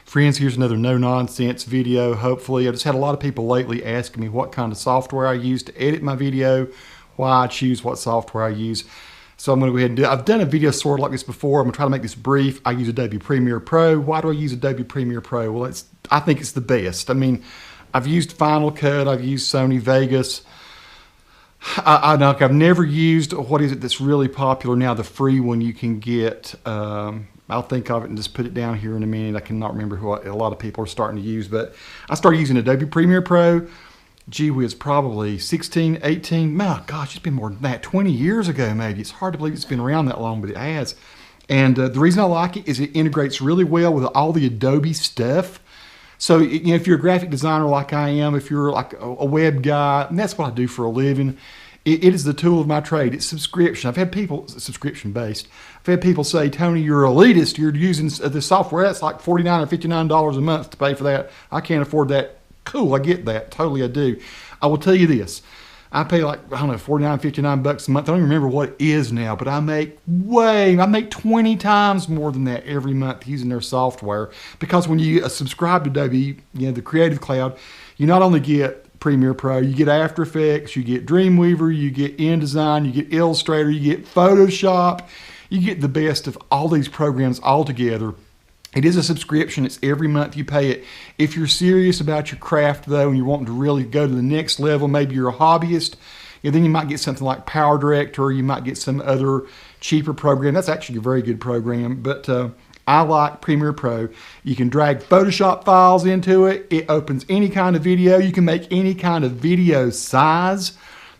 Friends, here's another no-nonsense video, hopefully. I just had a lot of people lately asking me what kind of software I use to edit my video, why I choose what software I use. So I'm going to go ahead and do it. I've done a video sort of like this before. I'm going to try to make this brief. I use Adobe Premiere Pro. Why do I use Adobe Premiere Pro? Well, I think it's the best. I mean, I've used Final Cut. I've used Sony Vegas. I've never used, what is it that's really popular now, the free one you can get. I'll think of it and just put it down here in a minute. I cannot remember who a lot of people are starting to use, but I started using Adobe Premiere Pro. Gee whiz, probably 16, 18, my gosh, it's been more than that, 20 years ago maybe. It's hard to believe it's been around that long, but it has. And the reason I like it is it integrates really well with all the Adobe stuff. So, you know, if you're a graphic designer like I am, if you're like a web guy, and that's what I do for a living, it is the tool of my trade. It's subscription. I've had people, subscription based. I've had people say, Tony, you're elitist. You're using the software. That's like $49 or $59 a month to pay for that. I can't afford that. Cool, I get that. Totally, I do. I will tell you this. I pay like, I don't know, $49, $59 a month. I don't even remember what it is now, but I make 20 times more than that every month using their software. Because when you subscribe to Adobe, you know, the Creative Cloud, you not only get Premiere Pro, you get After Effects, you get Dreamweaver, you get InDesign, you get Illustrator, you get Photoshop. You get the best of all these programs all together. It is a subscription. It's every month you pay it. If you're serious about your craft though, and you're wanting to really go to the next level, maybe you're a hobbyist, then you might get something like Power Director, or you might get some other cheaper program. That's actually a very good program, but I like Premiere Pro. You can drag Photoshop files into it. It opens any kind of video. You can make any kind of video size.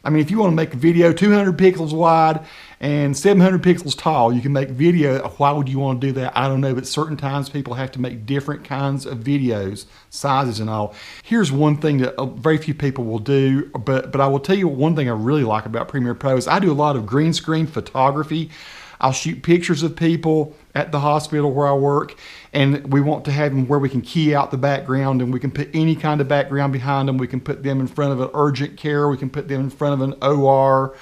I mean, if you want to make a video 200 pixels wide and 700 pixels tall, you can make video. Why would you want to do that? I don't know, but certain times people have to make different kinds of videos, sizes and all. Here's one thing that very few people will do, but I will tell you one thing I really like about Premiere Pro is I do a lot of green screen photography. I'll shoot pictures of people at the hospital where I work, and we want to have them where we can key out the background, and we can put any kind of background behind them. We can put them in front of an urgent care. We can put them in front of an OR.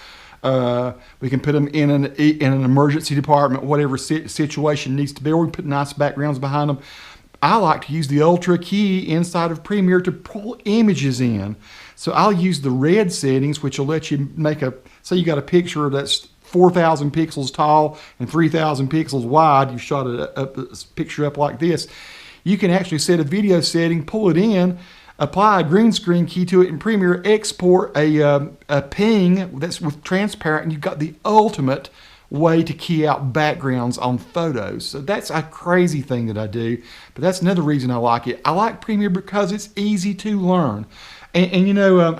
We can put them in an emergency department, whatever situation needs to be, or we put nice backgrounds behind them. I like to use the Ultra key inside of Premiere to pull images in. So I'll use the red settings, which will let you make say you got a picture that's 4,000 pixels tall and 3,000 pixels wide. You shot a picture up like this. You can actually set a video setting, pull it in, apply a green screen key to it in Premiere, export a ping that's with transparent, and you've got the ultimate way to key out backgrounds on photos. So that's a crazy thing that I do, but that's another reason I like it. I like Premiere because it's easy to learn. And you know,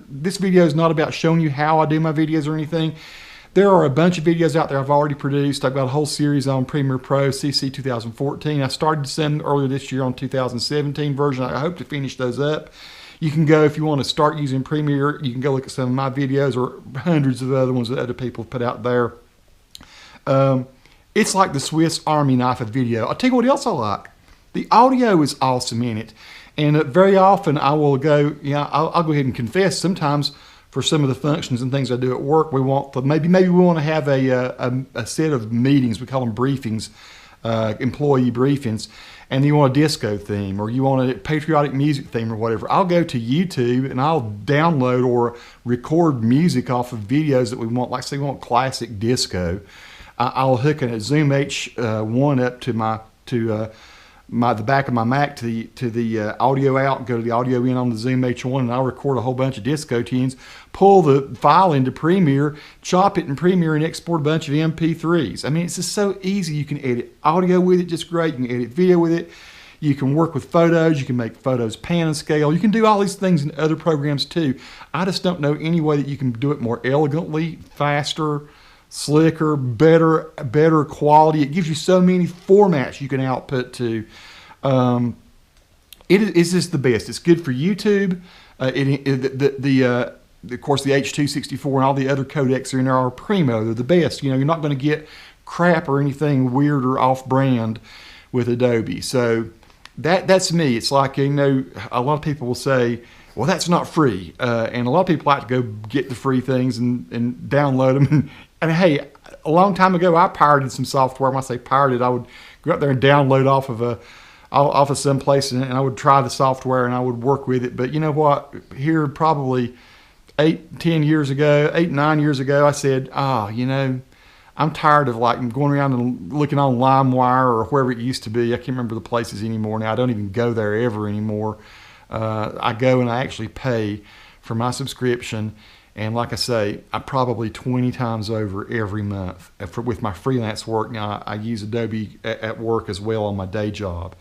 this video is not about showing you how I do my videos or anything. There are a bunch of videos out there I've already produced. I've got a whole series on Premiere Pro CC 2014. I started some earlier this year on 2017 version. I hope to finish those up. You can go, if you want to start using Premiere, you can go look at some of my videos or hundreds of other ones that other people have put out there. It's like the Swiss Army knife of video. I'll tell you what else I like. The audio is awesome in it. And very often I will go, I'll go ahead and confess, sometimes for some of the functions and things I do at work, we want maybe we want to have a set of meetings. We call them briefings, employee briefings, and you want a disco theme or you want a patriotic music theme or whatever. I'll go to YouTube and I'll download or record music off of videos that we want. Like say we want classic disco. I'll hook a Zoom H1 up to the back of my Mac to the audio out, go to the audio in on the Zoom H1, and I'll record a whole bunch of disco tunes, pull the file into Premiere, chop it in Premiere, and export a bunch of MP3s. I mean, it's just so easy. You can edit audio with it just great. You can edit video with it. You can work with photos. You can make photos pan and scale. You can do all these things in other programs too. I just don't know any way that you can do it more elegantly, faster, slicker, better quality. It gives you so many formats you can output to. It is just the best. It's good for YouTube. Of course, the H.264 and all the other codecs are in there are primo. They're the best. You know, you're not going to get crap or anything weird or off-brand with Adobe. So that's me. It's like, you know, a lot of people will say, well, that's not free. And a lot of people like to go get the free things and download them. And hey, a long time ago, I pirated some software. When I say pirated, I would go out there and download off off of some place, and I would try the software and I would work with it. But you know what? Here probably 9 years ago, I said, I'm tired of like going around and looking on LimeWire or wherever it used to be. I can't remember the places anymore now. I don't even go there ever anymore. I go and I actually pay for my subscription. And like I say, I probably 20 times over every month. With my freelance work now, I use Adobe at work as well on my day job.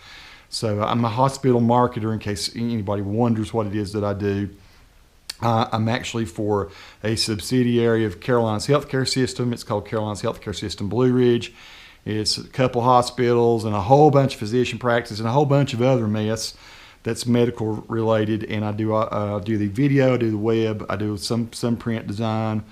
So I'm a hospital marketer, in case anybody wonders what it is that I do. I'm actually for a subsidiary of Caroline's healthcare system. It's called Caroline's Healthcare System Blue Ridge. It's a couple hospitals and a whole bunch of physician practices and a whole bunch of other mess that's medical related. And I do the video, I do the web, I do some print design,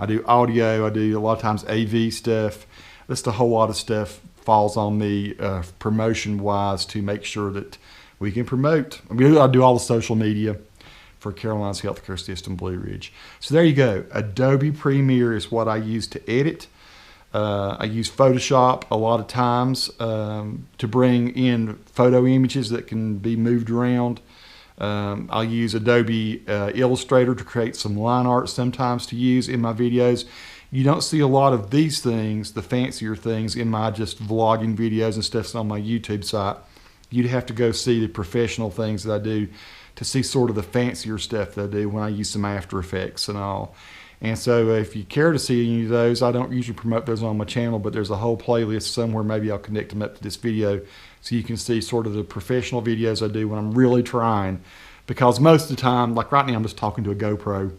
I do audio, I do a lot of times AV stuff. Just a whole lot of stuff falls on me promotion wise to make sure that we can promote. I do all the social media for Caroline's Healthcare System Blue Ridge. So there you go. Adobe Premiere is what I use to edit. I use Photoshop a lot of times to bring in photo images that can be moved around. I'll use Adobe Illustrator to create some line art sometimes to use in my videos. You don't see a lot of these things, the fancier things, in my just vlogging videos and stuff on my YouTube site. You'd have to go see the professional things that I do to see sort of the fancier stuff that I do when I use some After Effects and all. And so if you care to see any of those, I don't usually promote those on my channel, but there's a whole playlist somewhere. Maybe I'll connect them up to this video so you can see sort of the professional videos I do when I'm really trying. Because most of the time, like right now, I'm just talking to a GoPro.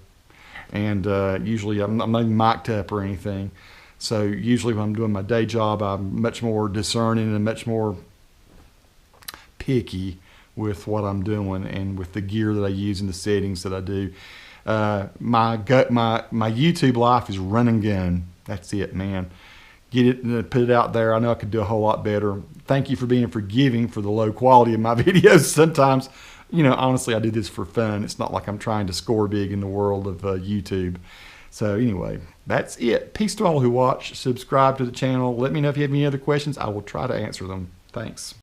And usually I'm not even mic'd up or anything. So usually when I'm doing my day job, I'm much more discerning and much more picky with what I'm doing and with the gear that I use and the settings that I do. My YouTube life is run and gun. That's it, man. Get it and put it out there. I know I could do a whole lot better. Thank you for being forgiving for the low quality of my videos. Sometimes, honestly, I do this for fun. It's not like I'm trying to score big in the world of YouTube. So anyway, that's it. Peace to all who watch. Subscribe to the channel. Let me know if you have any other questions. I will try to answer them. Thanks.